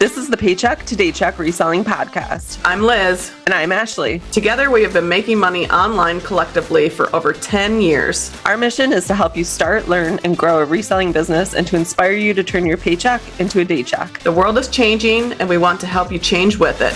This is the Paycheck to Daycheck Reselling Podcast. I'm Liz. And I'm Ashley. Together, we have been making money online collectively for over 10 years. Our mission is to help you start, learn, and grow a reselling business and to inspire you to turn your paycheck into a daycheck. The world is changing, and we want to help you change with it.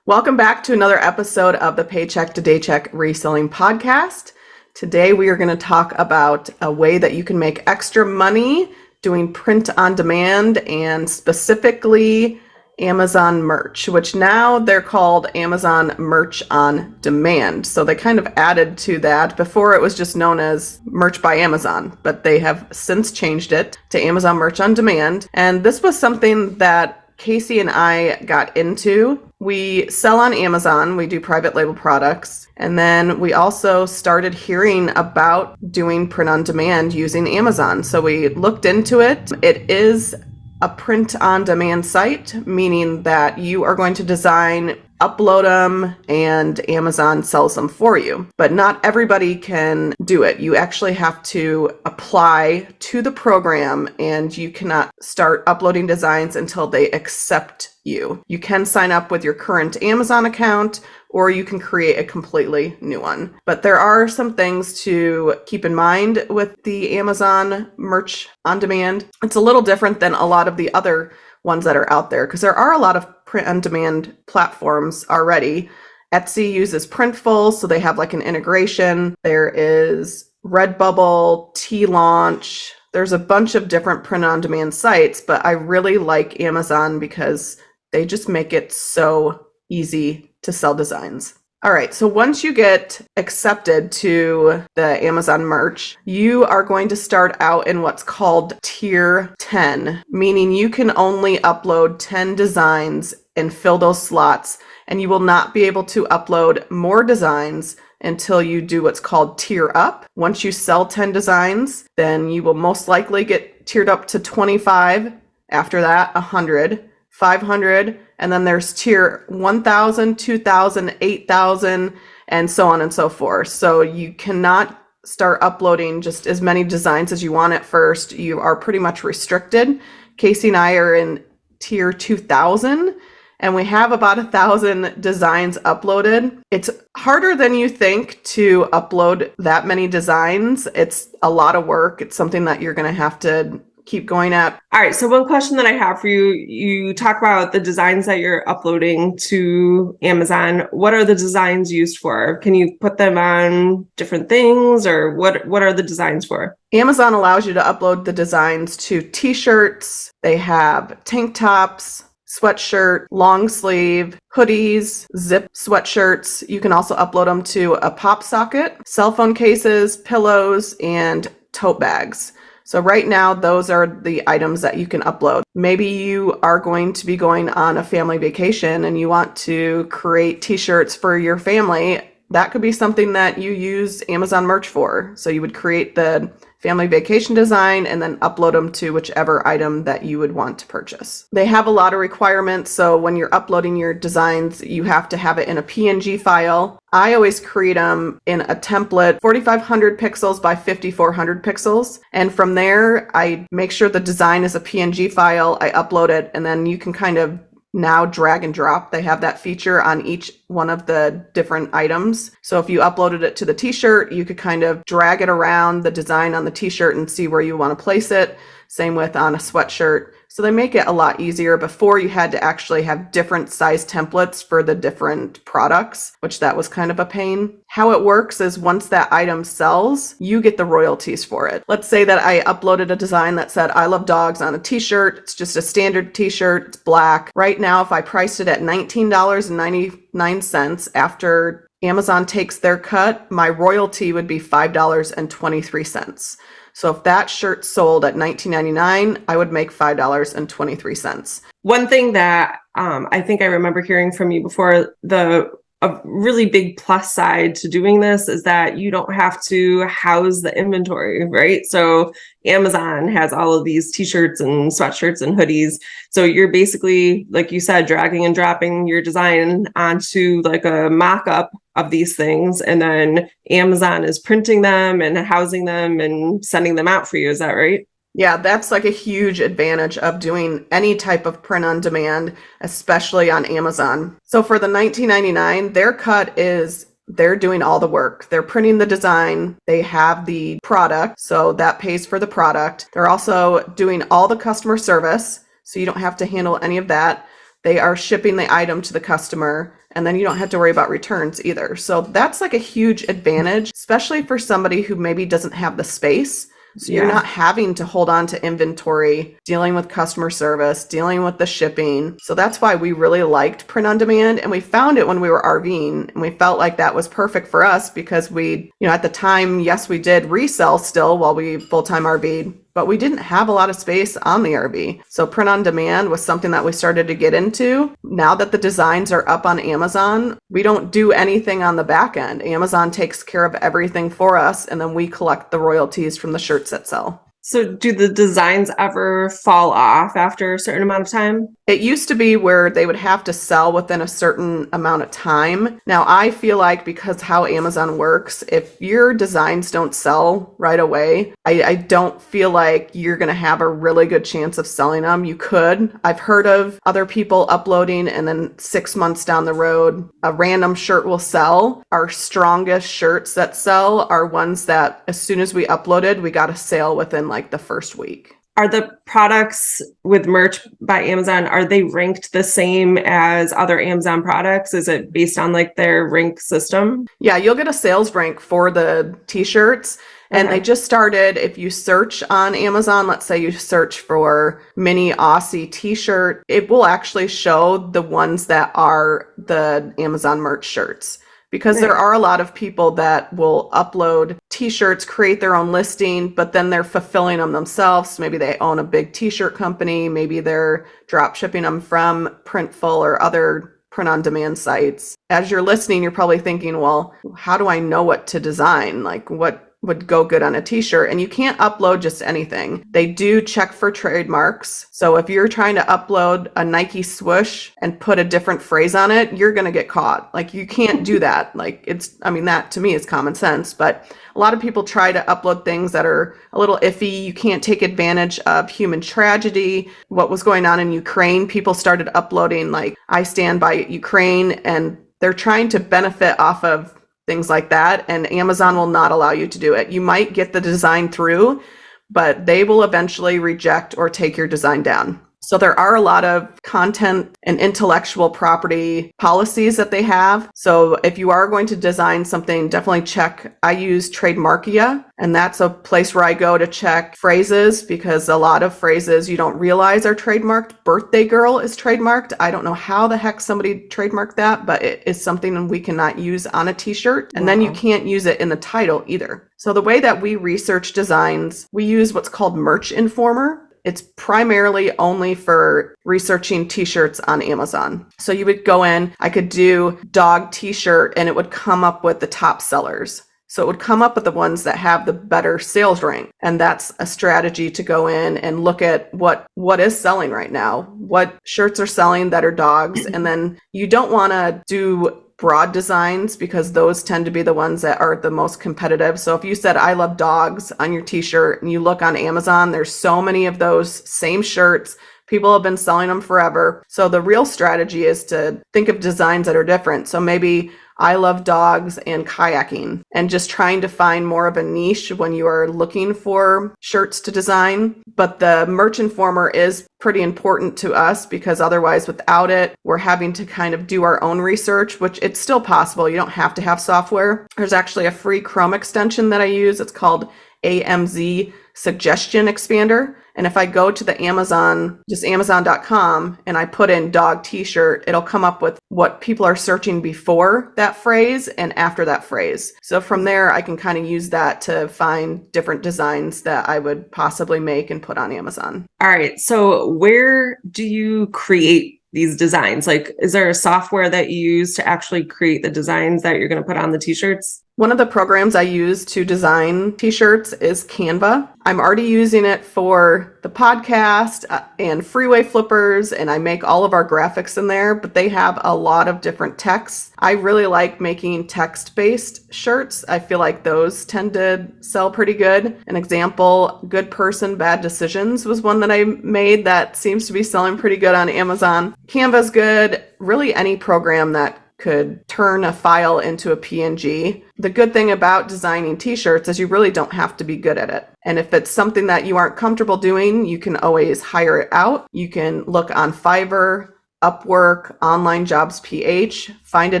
Welcome back to another episode of the Paycheck to Daycheck Reselling Podcast. Today, we are going to talk about a way that you can make extra money doing print on demand and specifically Amazon merch, which now they're called Amazon Merch on Demand. So they kind of added to that. Before it was just known as Merch by Amazon, but they have since changed it to Amazon Merch on Demand. And this was something that Casey and I got into. We sell on Amazon, we do private label products, and then we also started hearing about doing print on demand using Amazon. So we looked into it. It is a print on demand site, meaning that you are going to design, upload them, and Amazon sells them for you. But not everybody can do it. You actually have to apply to the program, and you cannot start uploading designs until they accept you. You can sign up with your current Amazon account, or you can create a completely new one. But there are some things to keep in mind with the Amazon Merch on Demand. It's a little different than a lot of the other ones that are out there, because there are a lot of print on demand platforms already. Etsy uses Printful, so they have like an integration. There is Redbubble, T-Launch. There's a bunch of different print on demand sites, but I really like Amazon because they just make it so easy to sell designs. All right, so once you get accepted to the Amazon merch, you are going to start out in what's called Tier 10, meaning you can only upload 10 designs and fill those slots, and you will not be able to upload more designs until you do what's called Tier Up. Once you sell 10 designs, then you will most likely get tiered up to 25. After that, 100. 500, and then there's tier 1,000, 2,000, 8,000, and so on and so forth. So you cannot start uploading just as many designs as you want at first. You are pretty much restricted. Casey and I are in tier 2,000, and we have about 1,000 designs uploaded. It's harder than you think to upload that many designs. It's a lot of work. It's something that you're going to have to keep going at. All right. So one question that I have for you, you talk about the designs that you're uploading to Amazon. What are the designs used for? Can you put them on different things, or what are the designs for? Amazon allows you to upload the designs to t-shirts. They have tank tops, sweatshirt, long sleeve, hoodies, zip sweatshirts. You can also upload them to a pop socket, cell phone cases, pillows, and tote bags. So right now, those are the items that you can upload. Maybe you are going to be going on a family vacation and you want to create t-shirts for your family. That could be something that you use Amazon Merch for. So you would create the family vacation design and then upload them to whichever item that you would want to purchase. They have a lot of requirements. So when you're uploading your designs, you have to have it in a PNG file. I always create them in a template, 4,500 pixels by 5,400 pixels. And from there, I make sure the design is a PNG file. I upload it, and then you can kind of now drag and drop. They have that feature on each one of the different items. So if you uploaded it to the t-shirt, you could kind of drag it around the design on the t-shirt and see where you want to place it. Same with on a sweatshirt. So they make it a lot easier. Before, you had to actually have different size templates for the different products, which that was kind of a pain. How it works is once that item sells, you get the royalties for it. Let's say that I uploaded a design that said, I love dogs on a t-shirt. It's just a standard t-shirt. It's black. Right now, if I priced it at $19.99 after Amazon takes their cut, my royalty would be $5.23. So if that shirt sold at $19.99, I would make $5.23. One thing that I think I remember hearing from you before, the a really big plus side to doing this is that you don't have to house the inventory, right? So Amazon has all of these t-shirts and sweatshirts and hoodies. So you're basically, like you said, dragging and dropping your design onto like a mock-up of these things. And then Amazon is printing them and housing them and sending them out for you. Is that right? Yeah, that's like a huge advantage of doing any type of print on demand, especially on Amazon. So for the $19.99, their cut is they're doing all the work. They're printing the design. They have the product, so that pays for the product. They're also doing all the customer service, so you don't have to handle any of that. They are shipping the item to the customer, and then you don't have to worry about returns either. So that's like a huge advantage, especially for somebody who maybe doesn't have the space. So you're not having to hold on to inventory, dealing with customer service, dealing with the shipping. So that's why we really liked print on demand. And we found it when we were RVing, and we felt like that was perfect for us because we, at the time, yes, we did resell still while we full-time RV'd, but we didn't have a lot of space on the RV. So print on demand was something that we started to get into. Now that the designs are up on Amazon, we don't do anything on the back end. Amazon takes care of everything for us, and then we collect the royalties from the shirts that sell. So do the designs ever fall off after a certain amount of time? It used to be where they would have to sell within a certain amount of time. Now, I feel like because how Amazon works, if your designs don't sell right away, I don't feel like you're going to have a really good chance of selling them. You could. I've heard of other people uploading and then 6 months down the road, a random shirt will sell. Our strongest shirts that sell are ones that as soon as we uploaded, we got a sale within like the first week. Are the products with merch by Amazon, are they ranked the same as other Amazon products? Is it based on like their rank system? Yeah, you'll get a sales rank for the t-shirts. And they just started, if you search on Amazon, let's say you search for mini Aussie t-shirt, it will actually show the ones that are the Amazon merch shirts. Because there are a lot of people that will upload t-shirts, create their own listing, but then they're fulfilling them themselves. Maybe they own a big t-shirt company. Maybe they're drop shipping them from Printful or other print on demand sites. As you're listening, you're probably thinking, well, how do I know what to design? Like what would go good on a t-shirt? And you can't upload just anything. They do check for trademarks. So if you're trying to upload a Nike swoosh and put a different phrase on it, you're going to get caught. Like you can't do that. Like that to me is common sense, but a lot of people try to upload things that are a little iffy. You can't take advantage of human tragedy. What was going on in Ukraine, people started uploading like I stand by Ukraine, and they're trying to benefit off of things like that, and Amazon will not allow you to do it. You might get the design through, but they will eventually reject or take your design down. So there are a lot of content and intellectual property policies that they have. So if you are going to design something, definitely check. I use Trademarkia, and that's a place where I go to check phrases, because a lot of phrases you don't realize are trademarked. Birthday girl is trademarked. I don't know how the heck somebody trademarked that, but it is something we cannot use on a t-shirt. And then you can't use it in the title either. So the way that we research designs, we use what's called Merch Informer. It's primarily only for researching t-shirts on Amazon. So you would go in, I could do dog t-shirt, and it would come up with the top sellers. So it would come up with the ones that have the better sales rank. And that's a strategy to go in and look at what is selling right now, what shirts are selling that are dogs. And then you don't want to do broad designs, because those tend to be the ones that are the most competitive. So if you said I love dogs on your t-shirt and you look on Amazon, there's so many of those same shirts. People have been selling them forever. So the real strategy is to think of designs that are different. So maybe I love dogs and kayaking, and just trying to find more of a niche when you are looking for shirts to design. But the Merch Informer is pretty important to us, because otherwise without it, we're having to kind of do our own research, which it's still possible. You don't have to have software. There's actually a free Chrome extension that I use. It's called AMZ Suggestion Expander. And if I go to the Amazon, just Amazon.com, and I put in dog t-shirt, it'll come up with what people are searching before that phrase and after that phrase. So from there, I can kind of use that to find different designs that I would possibly make and put on Amazon. All right. So where do you create these designs? Like, is there a software that you use to actually create the designs that you're going to put on the t-shirts? One of the programs I use to design t-shirts is Canva. I'm already using it for the podcast and freeway flippers, and I make all of our graphics in there, but they have a lot of different texts. I really like making text-based shirts. I feel like those tend to sell pretty good. An example, good person, bad decisions was one that I made that seems to be selling pretty good on Amazon. Canva's good. Really any program that could turn a file into a PNG. The good thing about designing t-shirts is you really don't have to be good at it. And if it's something that you aren't comfortable doing, you can always hire it out. You can look on Fiverr, Upwork, Online Jobs PH, find a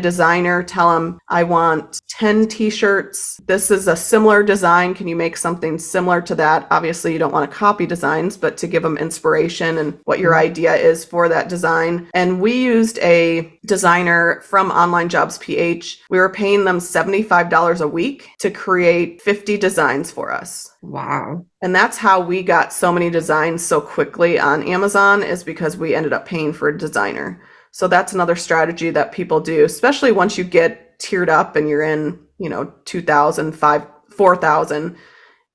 designer, tell them, I want 10 t-shirts. This is a similar design. Can you make something similar to that? Obviously, you don't want to copy designs, but to give them inspiration and what your idea is for that design. And we used a designer from Online Jobs PH. We were paying them $75 a week to create 50 designs for us. Wow. And that's how we got so many designs so quickly on Amazon, is because we ended up paying for a designer. So that's another strategy that people do, especially once you get tiered up and you're in, 2,000, 4,000.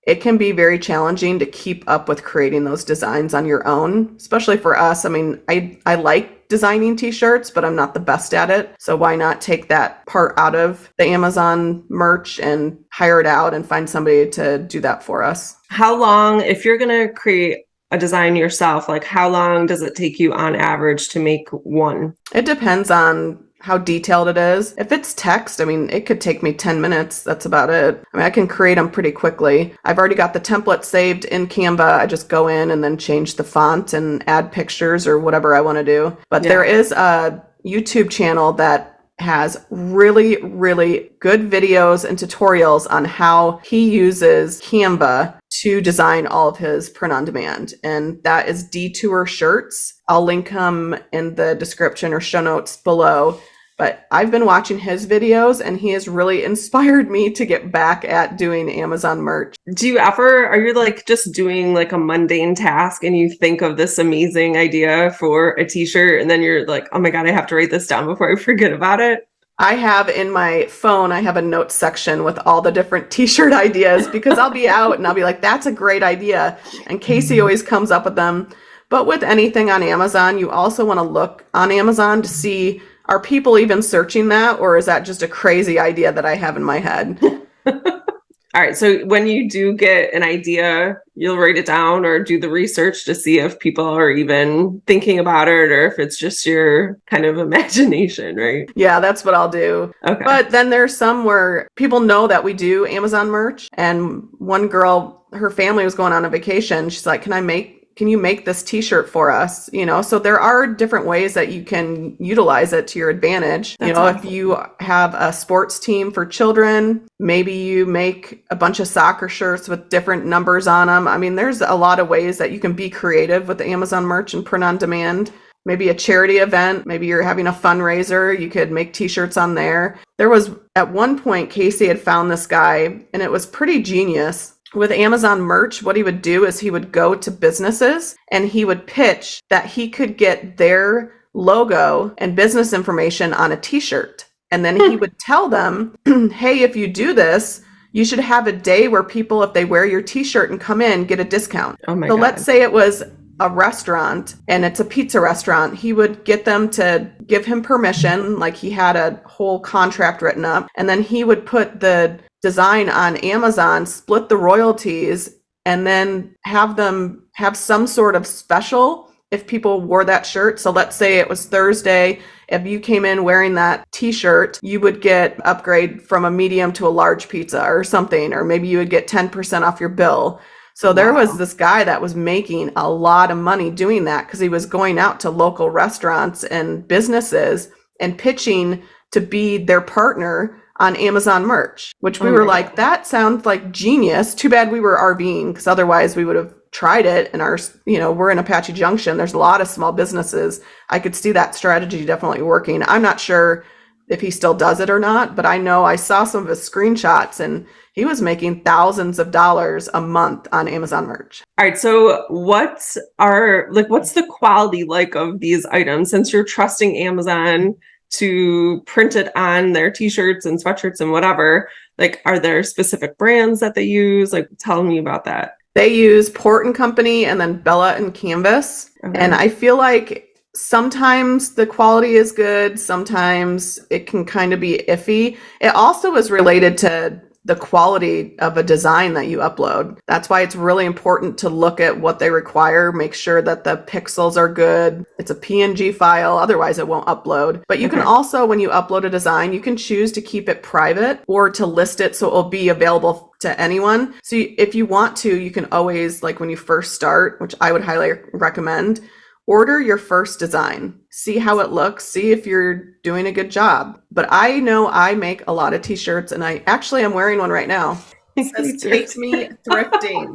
It can be very challenging to keep up with creating those designs on your own, especially for us. I mean, I like designing t-shirts, but I'm not the best at it. So why not take that part out of the Amazon merch and hire it out and find somebody to do that for us? How long, if you're going to create a design yourself, like how long does it take you on average to make one? It depends on how detailed it is. If it's text, I mean, it could take me 10 minutes. That's about it. I mean, I can create them pretty quickly. I've already got the template saved in Canva. I just go in and then change the font and add pictures or whatever I want to do. But there is a YouTube channel that has really, really good videos and tutorials on how he uses Canva to design all of his print on demand. And that is Detour Shirts. I'll link him in the description or show notes below. But I've been watching his videos and he has really inspired me to get back at doing Amazon merch. Are you like just doing like a mundane task and you think of this amazing idea for a t-shirt and then you're like, oh my God, I have to write this down before I forget about it? I have in my phone, I have a notes section with all the different t-shirt ideas because I'll be out and I'll be like, that's a great idea. And Casey always comes up with them. But with anything on Amazon, you also want to look on Amazon to see, are people even searching that, or is that just a crazy idea that I have in my head? All right. So when you do get an idea, you'll write it down or do the research to see if people are even thinking about it or if it's just your kind of imagination, right? Yeah, that's what I'll do. Okay. But then there's some where people know that we do Amazon merch. And one girl, her family was going on a vacation. She's like, can you make this t-shirt for us? So there are different ways that you can utilize it to your advantage. That's awesome. If you have a sports team for children, maybe you make a bunch of soccer shirts with different numbers on them. I mean, there's a lot of ways that you can be creative with the Amazon merch and print on demand. Maybe a charity event, maybe you're having a fundraiser, you could make t-shirts on there. There was, at one point, Casey had found this guy, and it was pretty genius. With Amazon merch, what he would do is he would go to businesses and he would pitch that he could get their logo and business information on a t-shirt. And then he would tell them, hey, if you do this, you should have a day where people, if they wear your t-shirt and come in, get a discount. Oh my God. God. Let's say it was a restaurant and it's a pizza restaurant. He would get them to give him permission, like he had a whole contract written up, and then he would put the design on Amazon, split the royalties, and then have them have some sort of special if people wore that shirt. So let's say it was Thursday. If you came in wearing that t-shirt, you would get upgrade from a medium to a large pizza or something, or maybe you would get 10% off your bill. So there was this guy that was making a lot of money doing that because he was going out to local restaurants and businesses and pitching to be their partner on Amazon merch, which we were like, that sounds like genius. Too bad we were RVing, because otherwise we would have tried it. And we're in Apache Junction. There's a lot of small businesses. I could see that strategy definitely working. I'm not sure if he still does it or not, but I know I saw some of his screenshots and he was making thousands of dollars a month on Amazon merch. All right. So what's the quality like of these items, since you're trusting Amazon to print it on their t-shirts and sweatshirts and whatever? Like, are there specific brands that they use? Like, tell me about that. They use Port and Company and then Bella and Canvas. Okay. And I feel like sometimes the quality is good. Sometimes it can kind of be iffy. It also is related to the quality of a design that you upload. That's why it's really important to look at what they require, make sure that the pixels are good. It's a PNG file, otherwise it won't upload. But you can also, when you upload a design, you can choose to keep it private or to list it so it will be available to anyone. So if you want to, you can always, like when you first start, which I would highly recommend, order your first design, see how it looks, see if you're doing a good job. But I know I make a lot of t-shirts, and I actually am wearing one right now. It says, "Take me thrifting."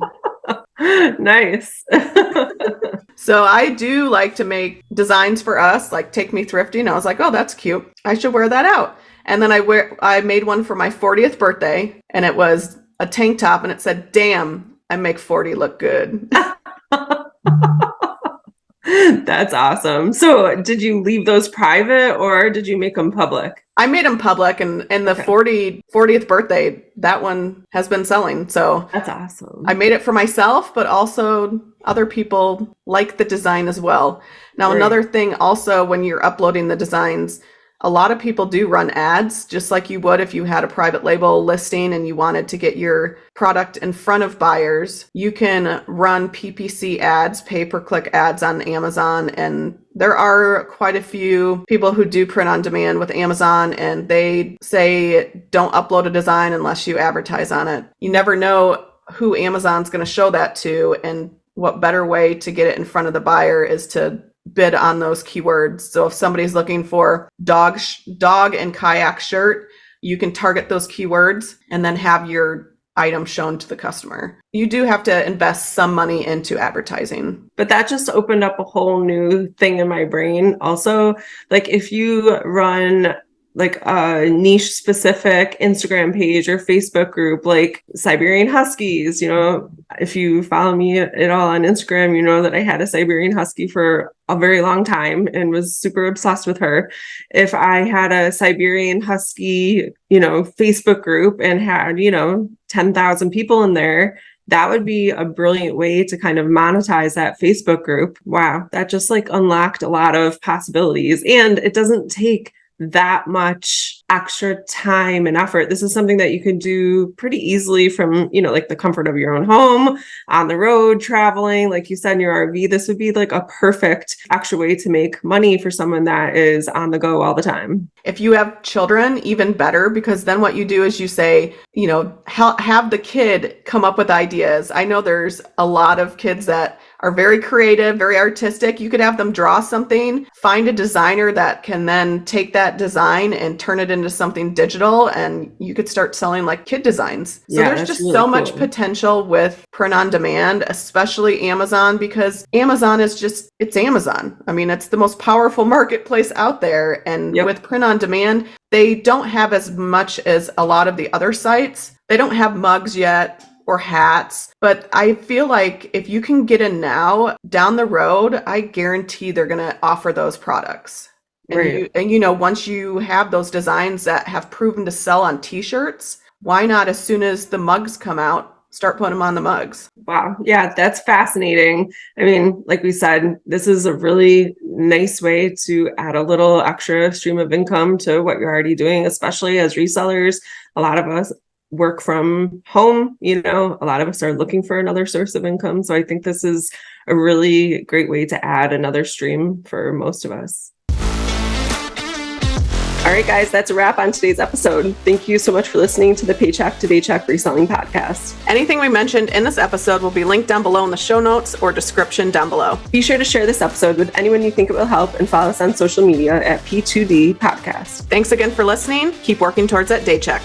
Nice. So I do like to make designs for us, like "Take me thrifting." I was like, oh, that's cute. I should wear that out. And then I made one for my 40th birthday, and it was a tank top, and it said, "Damn, I make 40 look good." That's awesome. So did you leave those private or did you make them public? I made them public, and the 40th birthday, that one has been selling. So that's awesome. I made it for myself, but also other people like the design as well. Now, another thing also, when you're uploading the designs, a lot of people do run ads, just like you would if you had a private label listing and you wanted to get your product in front of buyers. You can run PPC ads, pay-per-click ads on Amazon, and there are quite a few people who do print on demand with Amazon, and they say don't upload a design unless you advertise on it. You never know who Amazon's going to show that to, and what better way to get it in front of the buyer is to bid on those keywords. So if somebody's looking for dog and kayak shirt, you can target those keywords and then have your item shown to the customer. You do have to invest some money into advertising. But that just opened up a whole new thing in my brain. Also, like if you run like a niche specific Instagram page or Facebook group, like Siberian Huskies, if you follow me at all on Instagram, you know that I had a Siberian Husky for a very long time and was super obsessed with her. If I had a Siberian Husky, Facebook group and had, 10,000 people in there, that would be a brilliant way to kind of monetize that Facebook group. Wow. That just like unlocked a lot of possibilities, and it doesn't take that much extra time and effort. This is something that you can do pretty easily from, like the comfort of your own home, on the road, traveling, like you said, in your RV. This would be like a perfect extra way to make money for someone that is on the go all the time. If you have children, even better, because then what you do is you say, have the kid come up with ideas. I know there's a lot of kids that are very creative, very artistic. You could have them draw something, find a designer that can then take that design and turn it into something digital, and you could start selling like kid designs. So there's just really so much potential with print on demand, especially Amazon, because Amazon is it's Amazon. I mean, it's the most powerful marketplace out there. And with print on demand, they don't have as much as a lot of the other sites. They don't have mugs yet or hats, but I feel like if you can get in now, down the road, I guarantee they're going to offer those products. And once you have those designs that have proven to sell on t-shirts, why not, as soon as the mugs come out, start putting them on the mugs? Wow. Yeah, that's fascinating. I mean, like we said, this is a really nice way to add a little extra stream of income to what you're already doing, especially as resellers. A lot of us work from home, a lot of us are looking for another source of income. So I think this is a really great way to add another stream for most of us. All right, guys, that's a wrap on today's episode. Thank you so much for listening to the Paycheck to Daycheck Reselling Podcast. Anything we mentioned in this episode will be linked down below in the show notes or description down below. Be sure to share this episode with anyone you think it will help, and follow us on social media at P2D Podcast. Thanks again for listening. Keep working towards that Daycheck.